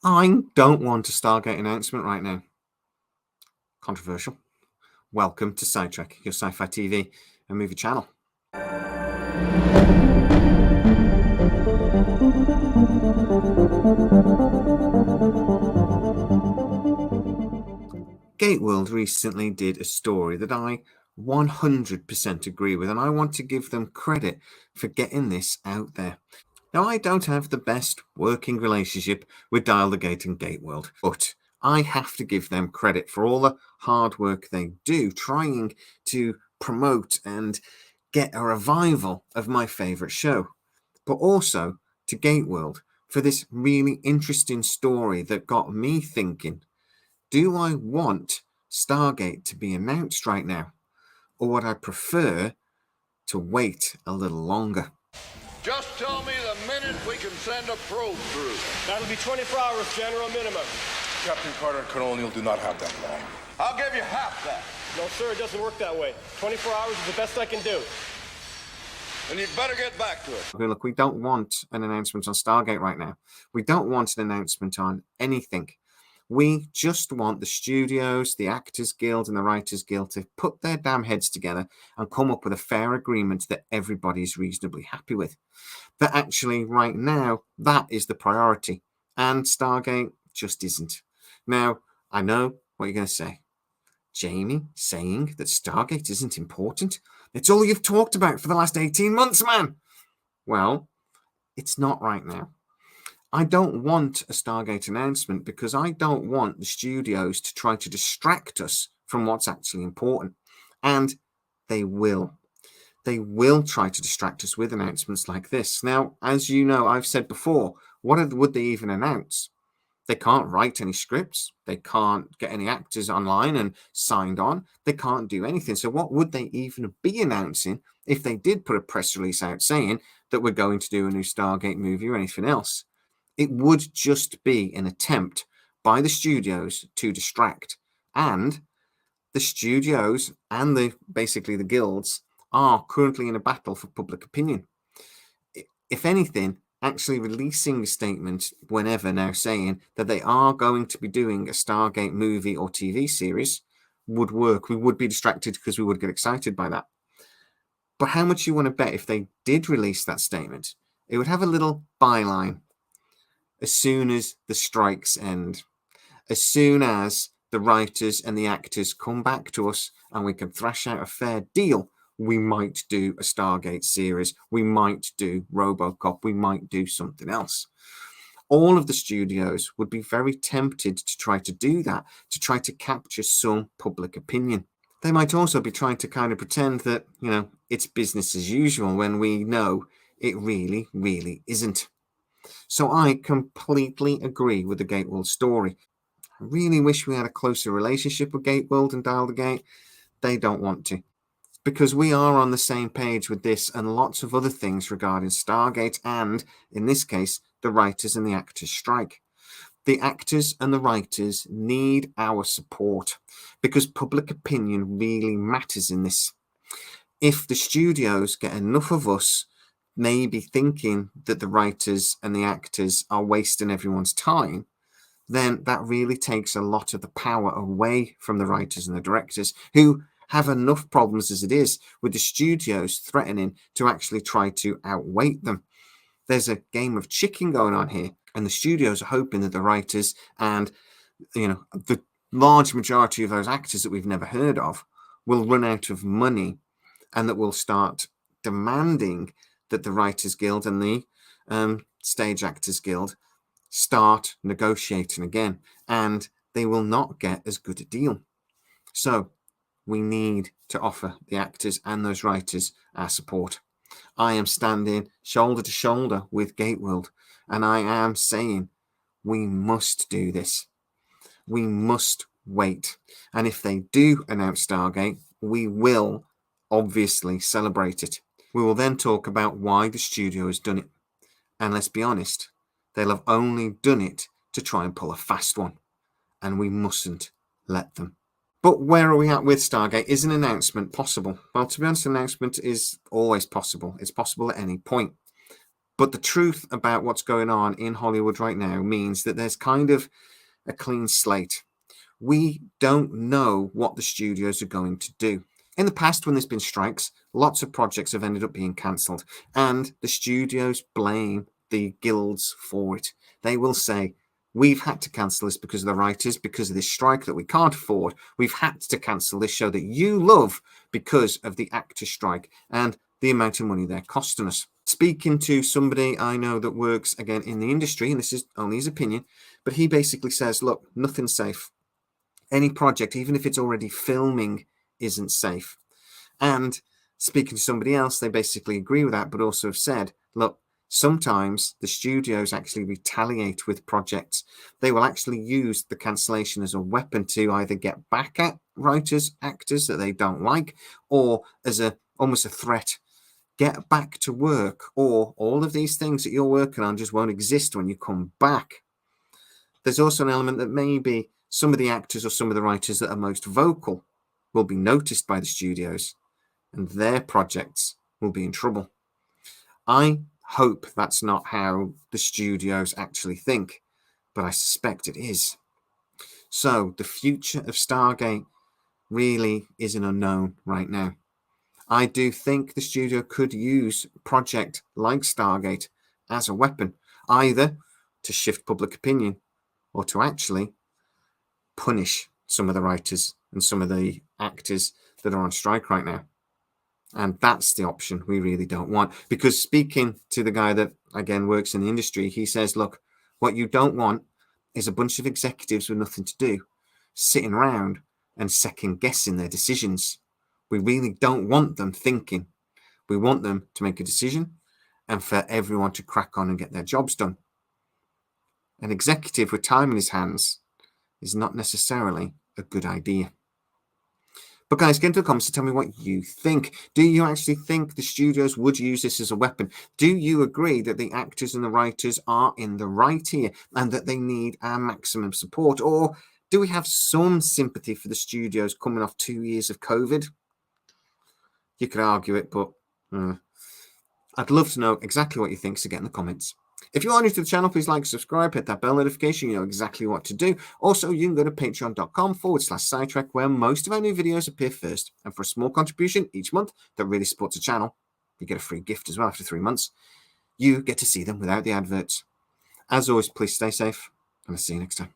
I don't want a Stargate announcement right now. Controversial. Welcome to Sidetrack, your sci-fi TV and movie channel. Gateworld recently did a story that I 100% agree with, and I want to give them credit for getting this out there. Now, I don't have the best working relationship with Dial the Gate and Gateworld, but I have to give them credit for all the hard work they do trying to promote and get a revival of my favourite show, but also to Gateworld for this really interesting story that got me thinking, do I want Stargate to be announced right now, or would I prefer to wait a little longer? Just tell me the minute we can send a probe through. That'll be 24 hours, General, minimum. Captain Carter and Colonel O'Neill do not have that long. I'll give you half that. No, sir, it doesn't work that way. 24 hours is the best I can do. And you'd better get back to it. Okay, look, we don't want an announcement on Stargate right now. We don't want an announcement on anything. We just want the studios, the Actors Guild, and the Writers Guild to put their damn heads together and come up with a fair agreement that everybody's reasonably happy with. That actually, right now, that is the priority. And Stargate just isn't. Now, I know what you're going to say. Jamie saying that Stargate isn't important? It's all you've talked about for the last 18 months, man! Well, it's not right now. I don't want a Stargate announcement because I don't want the studios to try to distract us from what's actually important. And they will. They will try to distract us with announcements like this. Now, as you know, I've said before, what would they even announce? They can't write any scripts. They can't get any actors online and signed on. They can't do anything. So what would they even be announcing if they did put a press release out saying that we're going to do a new Stargate movie or anything else? It would just be an attempt by the studios to distract. And the studios and basically the guilds are currently in a battle for public opinion. If anything, actually releasing a statement whenever now saying that they are going to be doing a Stargate movie or TV series would work. We would be distracted because we would get excited by that. But how much you want to bet if they did release that statement, it would have a little byline. As soon as the strikes end, as soon as the writers and the actors come back to us and we can thrash out a fair deal, we might do a Stargate series, we might do RoboCop, we might do something else. All of the studios would be very tempted to try to do that, to try to capture some public opinion. They might also be trying to kind of pretend that, it's business as usual when we know it really, really isn't. So I completely agree with the Gateworld story. I really wish we had a closer relationship with Gateworld and Dial the Gate. They don't want to. Because we are on the same page with this and lots of other things regarding Stargate and, in this case, the writers and the actors strike. The actors and the writers need our support because public opinion really matters in this. If the studios get enough of us maybe thinking that the writers and the actors are wasting everyone's time, then that really takes a lot of the power away from the writers and the directors who have enough problems as it is with the studios threatening to actually try to outweight them. There's a game of chicken going on here, and the studios are hoping that the writers and the large majority of those actors that we've never heard of will run out of money and that will start demanding that the Writers Guild and the Stage Actors Guild start negotiating again, and they will not get as good a deal. So we need to offer the actors and those writers our support. I am standing shoulder to shoulder with Gateworld, and I am saying we must do this. We must wait. And if they do announce Stargate, we will obviously celebrate it. We will then talk about why the studio has done it. And let's be honest, they'll have only done it to try and pull a fast one. And we mustn't let them. But where are we at with Stargate? Is an announcement possible? Well, to be honest, an announcement is always possible. It's possible at any point. But the truth about what's going on in Hollywood right now means that there's kind of a clean slate. We don't know what the studios are going to do. In the past, when there's been strikes, lots of projects have ended up being cancelled, and the studios blame the guilds for it. They will say, we've had to cancel this because of the writers, because of this strike that we can't afford. We've had to cancel this show that you love because of the actor strike and the amount of money they're costing us. Speaking to somebody I know that works, again, in the industry, and this is only his opinion, but he basically says, look, nothing's safe. Any project, even if it's already filming, isn't safe. And speaking to somebody else, they basically agree with that, but also have said, look, sometimes the studios actually retaliate with projects. They will actually use the cancellation as a weapon to either get back at writers, actors that they don't like, or as almost a threat. Get back to work, or all of these things that you're working on just won't exist when you come back. There's also an element that maybe some of the actors or some of the writers that are most vocal will be noticed by the studios, and their projects will be in trouble. I hope that's not how the studios actually think, but I suspect it is. So the future of Stargate really is an unknown right now. I do think the studio could use a project like Stargate as a weapon, either to shift public opinion or to actually punish some of the writers and some of the actors that are on strike right now. And that's the option we really don't want. Because speaking to the guy that, again, works in the industry, he says, look, what you don't want is a bunch of executives with nothing to do, sitting around and second guessing their decisions. We really don't want them thinking. We want them to make a decision and for everyone to crack on and get their jobs done. An executive with time in his hands is not necessarily a good idea. But guys, get into the comments and tell me what you think. Do you actually think the studios would use this as a weapon? Do you agree that the actors and the writers are in the right here and that they need our maximum support? Or do we have some sympathy for the studios coming off 2 years of COVID? You could argue it, but I'd love to know exactly what you think, so get in the comments. If you are new to the channel, please like, subscribe, hit that bell notification. You know exactly what to do. Also, you can go to patreon.com/sidetrack, where most of our new videos appear first. And for a small contribution each month that really supports the channel, you get a free gift as well after 3 months. You get to see them without the adverts. As always, please stay safe, and I'll see you next time.